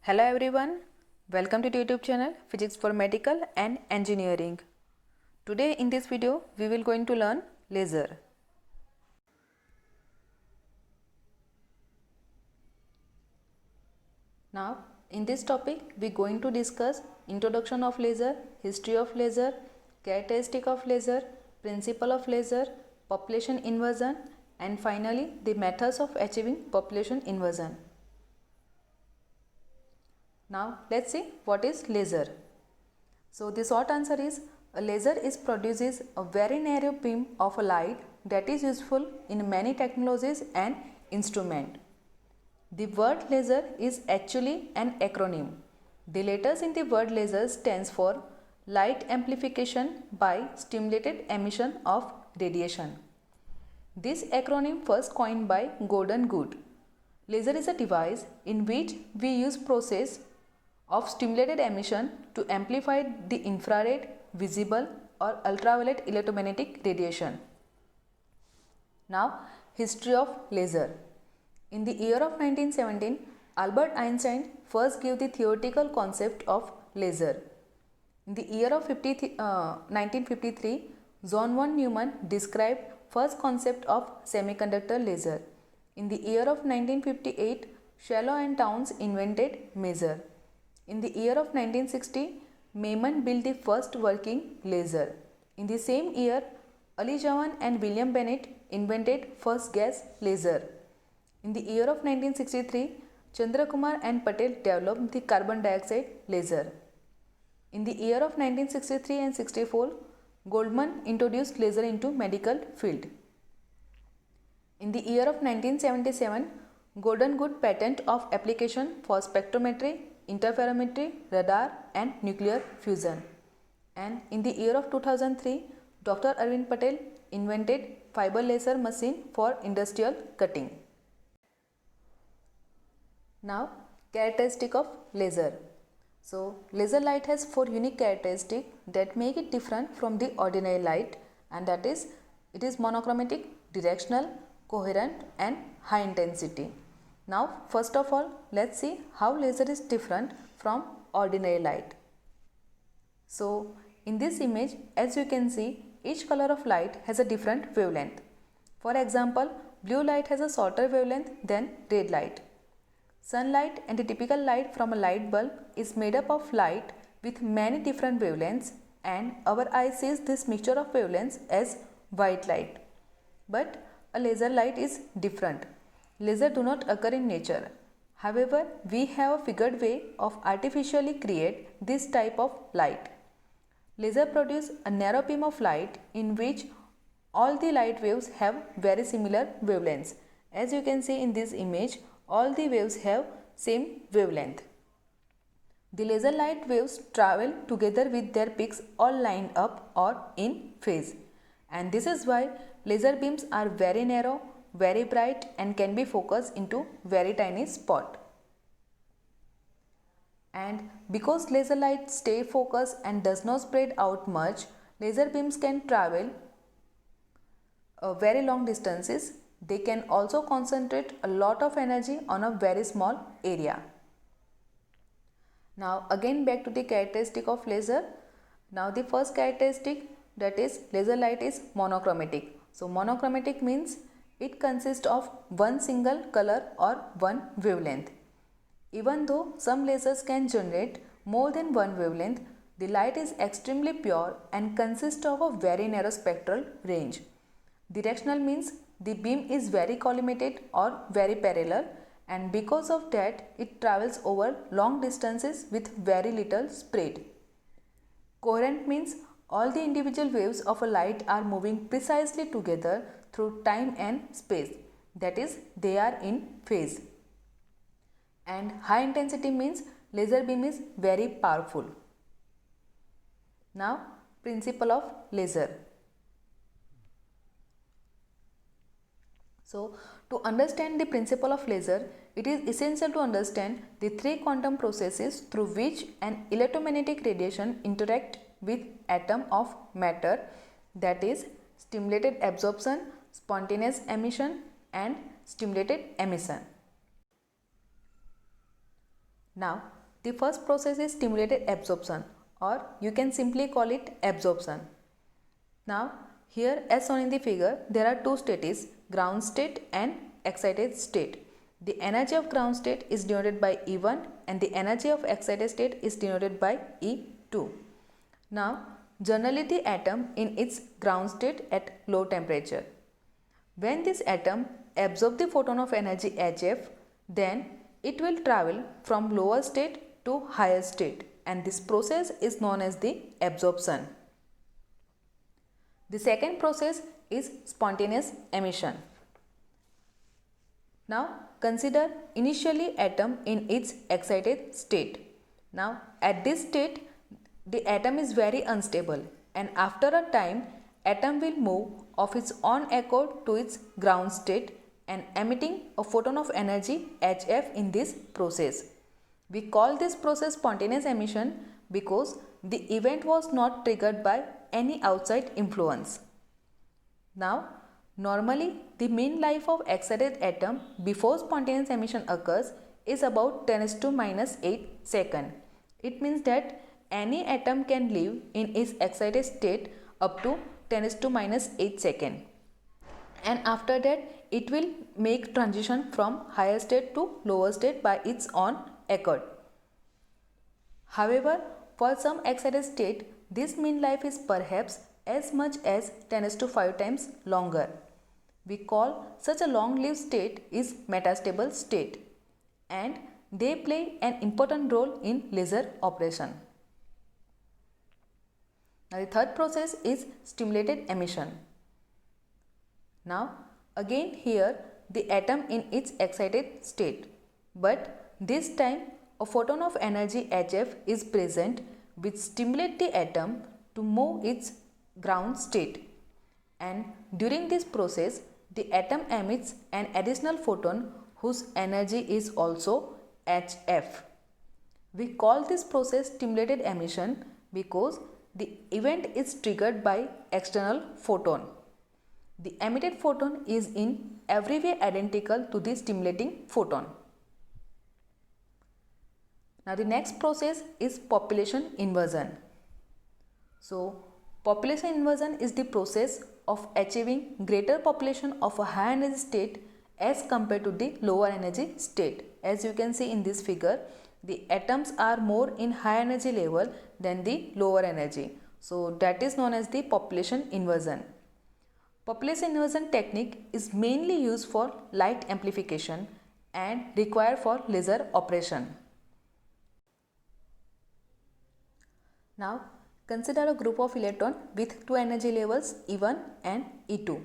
Hello everyone, welcome to the YouTube channel Physics for Medical and Engineering. Today in this video we will going to learn laser. Now in this topic we are going to discuss introduction of laser, history of laser, characteristic of laser, principle of laser, population inversion and finally the methods of achieving population inversion. Now let's see what is laser. So the short answer is a laser produces a very narrow beam of a light that is useful in many technologies and instruments. The word laser is actually an acronym. The letters in the word laser stands for light amplification by stimulated emission of radiation. This acronym first coined by Gordon Good. Laser is a device in which we use process of stimulated emission to amplify the infrared, visible or ultraviolet electromagnetic radiation. Now, history of laser. In the year of 1917, Albert Einstein first gave the theoretical concept of laser. In the year of 1953, John von Neumann described first concept of semiconductor laser. In the year of 1958, Shallow and Towns invented maser. In the year of 1960, Maiman built the first working laser. In the same year, Ali Jawan and William Bennett invented first gas laser. In the year of 1963, Chandrakumar and Patel developed the carbon dioxide laser. In the year of 1963 and 64, Goldman introduced laser into medical field. In the year of 1977, Gordon Good patent of application for spectrometry, interferometry, radar and nuclear fusion. And in the year of 2003, Dr. Arvind Patel invented fiber laser machine for industrial cutting. Now, characteristic of laser. So, laser light has four unique characteristics that make it different from the ordinary light, and that is, it is monochromatic, directional, coherent and high intensity. Now, first of all, let's see how laser is different from ordinary light. So, in this image, as you can see, each color of light has a different wavelength. For example, blue light has a shorter wavelength than red light. Sunlight and the typical light from a light bulb is made up of light with many different wavelengths, and our eye sees this mixture of wavelengths as white light. But a laser light is different. Lasers do not occur in nature. However, we have a figured way of artificially create this type of light. Laser produce a narrow beam of light in which all the light waves have very similar wavelengths. As you can see in this image, all the waves have same wavelength. The laser light waves travel together with their peaks all lined up or in phase. And this is why laser beams are very narrow, very bright and can be focused into very tiny spot. And because laser light stay focused and does not spread out much, laser beams can travel very long distances. They can also concentrate a lot of energy on a very small area. Now again back to the characteristic of laser. Now the first characteristic, that is laser light is monochromatic. So monochromatic means it consists of one single color or one wavelength. Even though some lasers can generate more than one wavelength, the light is extremely pure and consists of a very narrow spectral range. Directional means the beam is very collimated or very parallel, and because of that it travels over long distances with very little spread. Coherent means all the individual waves of a light are moving precisely together through time and space, that is, they are in phase. And high intensity means laser beam is very powerful. Now, principle of laser. So, to understand the principle of laser, it is essential to understand the three quantum processes through which an electromagnetic radiation interact with atom of matter, that is stimulated absorption, spontaneous emission and stimulated emission. Now The first process is stimulated absorption, or you can simply call it absorption. Now here, as shown in the figure, there are two states, ground state and excited state. The energy of ground state is denoted by E1 and the energy of excited state is denoted by E2. Now generally the atom in its ground state at low temperature. When this atom absorbs the photon of energy HF, then it will travel from lower state to higher state, and this process is known as the absorption. The second process is spontaneous emission. Now consider initially atom in its excited state. Now at this state the atom is very unstable, and after a time atom will move of its own accord to its ground state and emitting a photon of energy HF in this process. We call this process spontaneous emission because the event was not triggered by any outside influence. Now, normally the mean life of excited atom before spontaneous emission occurs is about 10⁻⁸ seconds. It means that any atom can live in its excited state up to 10⁻⁸ seconds, and after that it will make transition from higher state to lower state by its own accord. However, for some excited state, this mean life is perhaps as much as 10⁵ times longer. We call such a long-lived state is metastable state, and they play an important role in laser operation. Now the third process is stimulated emission. Now again here the atom in its excited state, but this time a photon of energy HF is present which stimulate the atom to move its ground state, and during this process the atom emits an additional photon whose energy is also HF. We call this process stimulated emission because the event is triggered by external photon. The emitted photon is in every way identical to the stimulating photon. Now the next process is population inversion. So population inversion is the process of achieving greater population of a high energy state as compared to the lower energy state. As you can see in this figure, the atoms are more in high energy level than the lower energy. So that is known as the population inversion. Population inversion technique is mainly used for light amplification and required for laser operation. Now consider a group of electrons with two energy levels E1 and E2.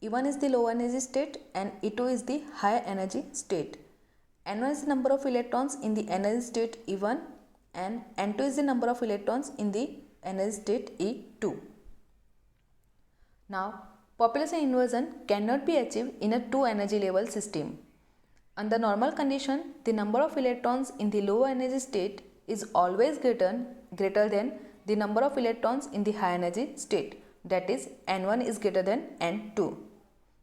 E1 is the low energy state and E2 is the high energy state. N1 is the number of electrons in the energy state E1 and N2 is the number of electrons in the energy state E2. Now population inversion cannot be achieved in a two energy level system. Under normal condition, the number of electrons in the low energy state is always greater than the number of electrons in the high energy state, that is N1 is greater than N2.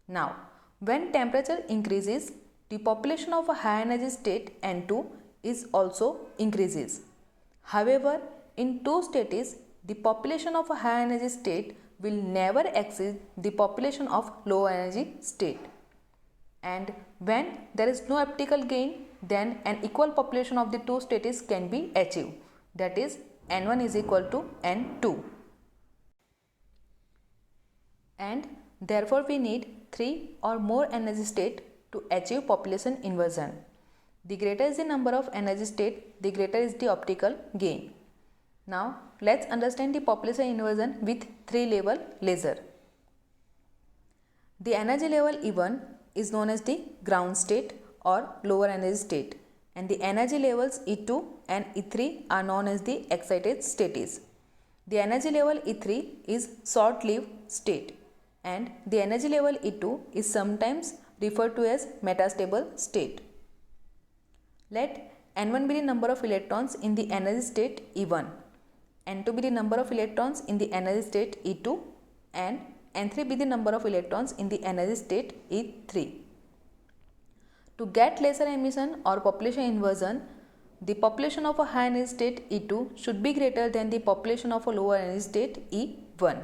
Now when temperature increases, the population of a high energy state N2 is also increases. However, in two states, the population of a high energy state will never exceed the population of low energy state. And when there is no optical gain, then an equal population of the two states can be achieved, that is N1 is equal to N2. And therefore we need 3 or more energy state to achieve population inversion. The greater is the number of energy state, the greater is the optical gain. Now let's understand the population inversion with 3-level laser. The energy level E1 is known as the ground state or lower energy state, and the energy levels E2 and E3 are known as the excited states. The energy level E3 is short-lived state, and the energy level E2 is sometimes referred to as metastable state. Let N1 be the number of electrons in the energy state E1, N2 be the number of electrons in the energy state E2, and N3 be the number of electrons in the energy state E3. To get laser emission or population inversion, the population of a high energy state E2 should be greater than the population of a lower energy state E1.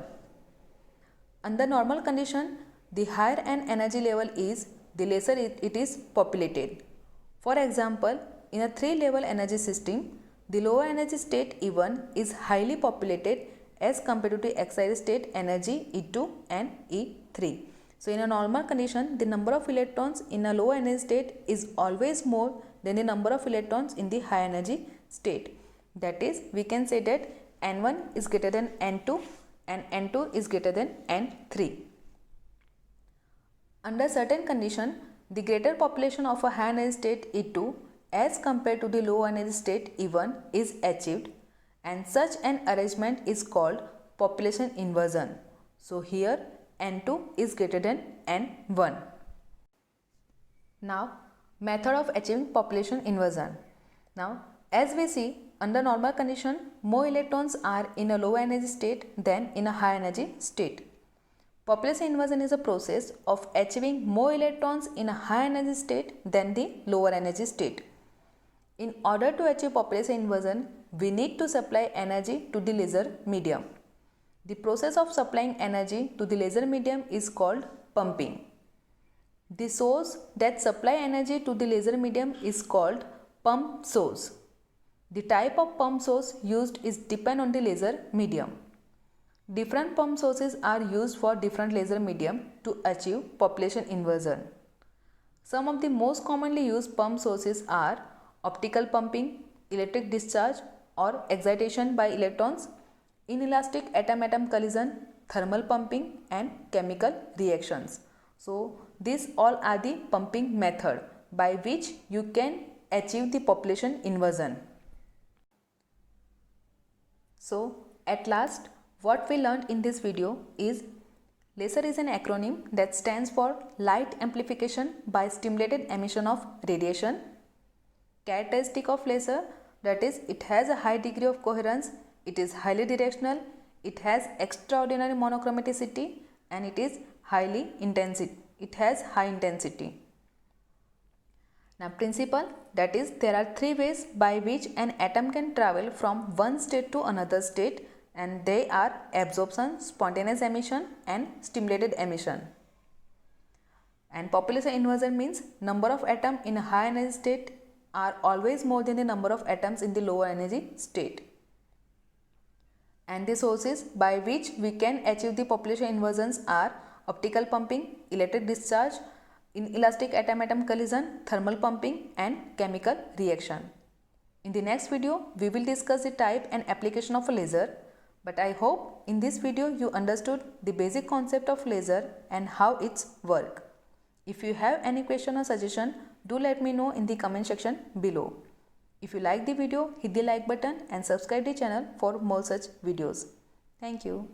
Under normal condition, the higher an energy level is, the lesser it is populated. For example, in a 3-level energy system, the lower energy state E1 is highly populated as compared to the excited state energy E2 and E3. So in a normal condition, the number of electrons in a low energy state is always more than the number of electrons in the high energy state. That is, we can say that N1 is greater than N2 and N2 is greater than N3. Under certain condition, the greater population of a high energy state E2 as compared to the low energy state E1 is achieved, and such an arrangement is called population inversion. So here N2 is greater than N1. Now, method of achieving population inversion. Now, as we see, under normal condition, more electrons are in a low energy state than in a high energy state. Population inversion is a process of achieving more electrons in a high energy state than the lower energy state. In order to achieve population inversion, we need to supply energy to the laser medium. The process of supplying energy to the laser medium is called pumping. The source that supply energy to the laser medium is called pump source. The type of pump source used is depend on the laser medium. Different pump sources are used for different laser medium to achieve population inversion. Some of the most commonly used pump sources are optical pumping, electric discharge or excitation by electrons, inelastic atom-atom collision, thermal pumping and chemical reactions. So these all are the pumping method by which you can achieve the population inversion. So at last, what we learned in this video is laser is an acronym that stands for light amplification by stimulated emission of radiation. Characteristic of laser, that is, it has a high degree of coherence, it is highly directional, it has extraordinary monochromaticity and it is high intensity. Now principle, that is, there are 3 ways by which an atom can travel from one state to another state, and they are absorption, spontaneous emission and stimulated emission. And population inversion means number of atoms in a high energy state are always more than the number of atoms in the lower energy state. And the sources by which we can achieve the population inversions are optical pumping, electric discharge, inelastic atom-atom collision, thermal pumping and chemical reaction. In the next video, we will discuss the type and application of a laser. But I hope in this video you understood the basic concept of laser and how it's work. If you have any question or suggestion, do let me know in the comment section below. If you like the video, hit the like button and subscribe the channel for more such videos. Thank you.